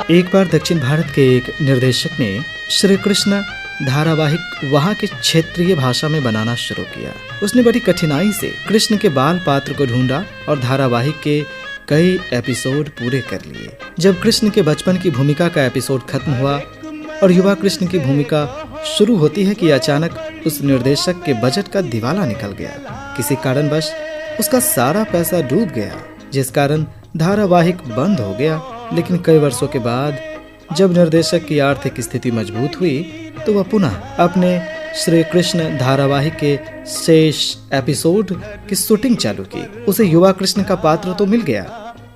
एक बार दक्षिण भारत के एक निर्देशक ने श्री कृष्ण धारावाहिक वहाँ के क्षेत्रीय भाषा में बनाना शुरू किया। उसने बड़ी कठिनाई से कृष्ण के बाल पात्र को ढूंढा और धारावाहिक के कई एपिसोड पूरे कर लिए। जब कृष्ण के बचपन की भूमिका का एपिसोड खत्म हुआ और युवा कृष्ण की भूमिका शुरू होती है कि अचानक उस निर्देशक के बजट का दिवाला निकल गया। किसी कारणवश उसका सारा पैसा डूब गया, जिस कारण धारावाहिक बंद हो गया। लेकिन कई वर्षों के बाद जब निर्देशक की आर्थिक स्थिति मजबूत हुई तो वह पुनः अपने श्री कृष्ण धारावाहिक के शेष एपिसोड की शूटिंग चालू की। उसे युवा कृष्ण का पात्र तो मिल गया,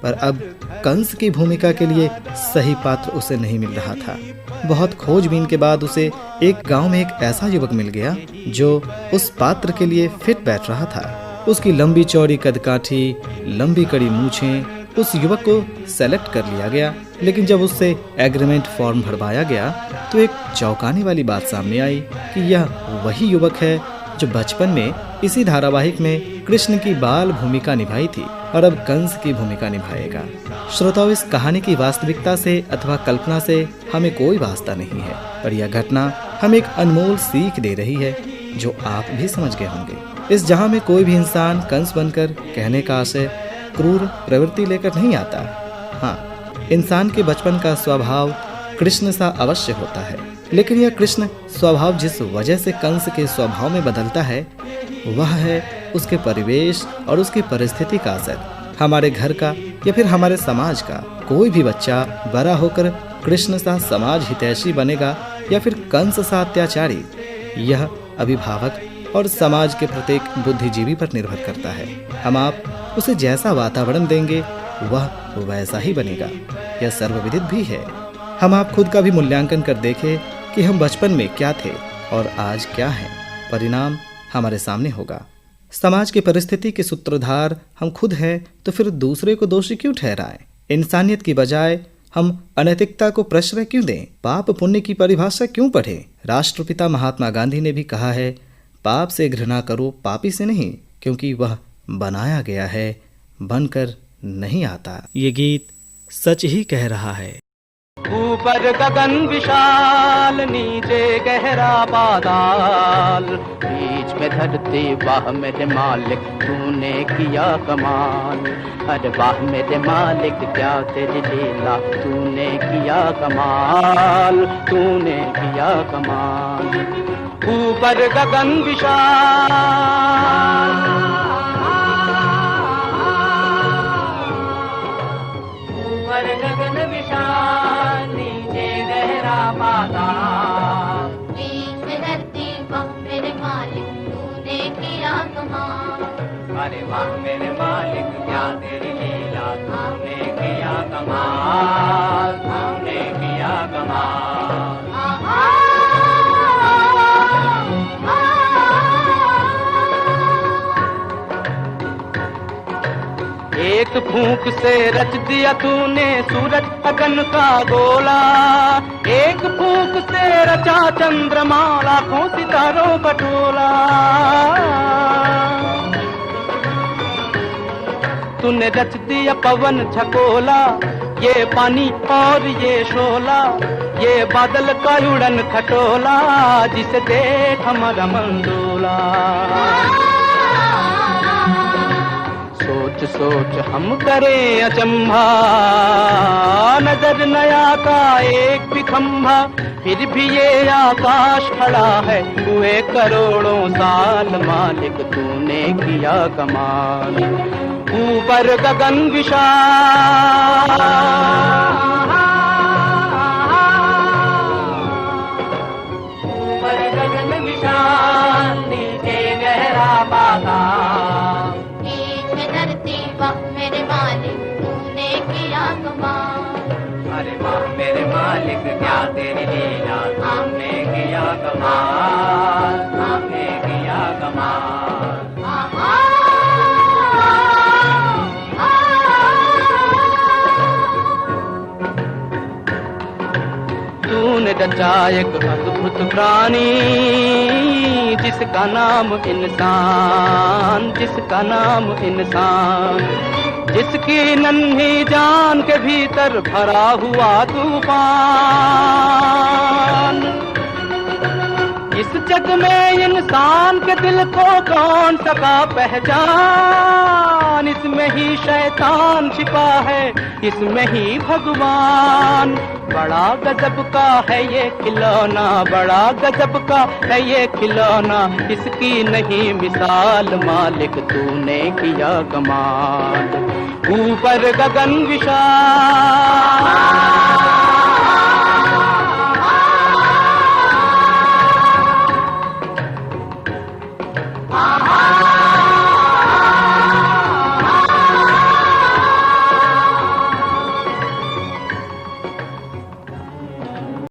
पर अब कंस की भूमिका के लिए सही पात्र उसे नहीं मिल रहा था। बहुत खोजबीन के बाद उसे एक गांव में एक ऐसा युवक मिल गया जो उस पात्र के लिए फिट बैठ रहा था। उसकी लंबी चौड़ी कदकाठी, लंबी कड़ी मूछें, उस युवक को सेलेक्ट कर लिया गया। लेकिन जब उससे एग्रीमेंट फॉर्म भरवाया गया तो एक चौंकाने वाली बात सामने आई कि यह वही युवक है जो बचपन में इसी धारावाहिक में कृष्ण की बाल भूमिका निभाई थी और अब कंस की भूमिका निभाएगा। श्रोताओं, इस कहानी की वास्तविकता से अथवा कल्पना से हमें कोई वास्ता नहीं है, पर यह घटना हमें एक अनमोल सीख दे रही है जो आप भी समझ गए होंगे। इस जहां में कोई भी इंसान कंस बनकर कहने का आशय क्रूर प्रवृत्ति लेकर नहीं आता। हाँ, इंसान के बचपन का स्वभाव कृष्ण सा अवश्य होता है, लेकिन यह कृष्ण स्वभाव जिस वजह से कंस के स्वभाव में बदलता है वह है उसके परिवेश और उसकी परिस्थिति का असर। हमारे घर का या फिर हमारे समाज का कोई भी बच्चा बड़ा होकर कृष्ण सा समाज हितैषी बनेगा या फिर कंस सा अत्याचारी, यह अभिभावक और समाज के प्रत्येक बुद्धिजीवी पर निर्भर करता है। हम आप उसे जैसा वातावरण देंगे वह वैसा ही बनेगा। यह सर्वविदित भी है। हम आप खुद का भी मूल्यांकन कर देखें कि हम बचपन में क्या थे और आज क्या हैं। परिणाम हमारे सामने होगा। समाज की परिस्थिति के सूत्रधार हम खुद हैं, तो फिर दूसरे को दोषी क्यों ठहराएं? इंसानियत की बजाय हम अनैतिकता को प्रश्रय क्यों दें? पाप पुण्य की परिभाषा क्यों पढ़ें? राष्ट्रपिता महात्मा गांधी ने भी कहा है, पाप से घृणा करो, पापी से नहीं, क्योंकि वह बनाया गया है, बनकर नहीं आता। ये गीत सच ही कह रहा है। ऊपर गगन विशाल, नीचे गहरा बादल, बीच में धरती, वाह मेरे मालिक तूने किया कमाल। अरे वाह मेरे मालिक क्या तेरी लीला, तूने किया कमाल, तूने किया कमाल। ऊपर गगन विशाल, ऊपर गगन विशाल, नीचे गहरा पाताल, बीच में धरती, वाह मेरे मालिक तूने किया कमाल। अरे वाह मेरे मालिक क्या तेरी लीला, तूने किया कमाल, तूने किया कमाल। एक फूंक से रच दिया तूने सूरज अगन का गोला, एक फूंक से रचा चंद्रमा, लाखों सितारों बटोला। तूने रच दिया पवन झकोला, ये पानी और ये शोला, ये बादल का उड़न खटोला, जिसे देख हमारा मन डोला। सोच सोच हम करें अचंभा, नजर नया का एक भी खंभा, फिर भी ये आकाश खड़ा है, हुए करोड़ों साल, मालिक तूने किया कमाल। ऊपर गगन विशाल, ऊपर गगन विशाल, नीचे गहरा पाताल, वाह मेरे मालिक तूने किया कमाल। अरे वाह मेरे मालिक क्या तेरी लीला, तूने किया कमाल, तूने किया कमाल। तूने रचा एक अद्भुत प्राणी, जिसका नाम इंसान, जिसका नाम इंसान। जिसकी नन्ही जान के भीतर भरा हुआ तूफान। इस जग में इंसान के दिल को कौन सका पहचान, इसमें ही शैतान छिपा है, इसमें ही भगवान। बड़ा गजब का है ये खिलौना, बड़ा गजब का है ये खिलौना, इसकी नहीं मिसाल मालिक तूने किया कमाल। ऊपर गगन विशाल,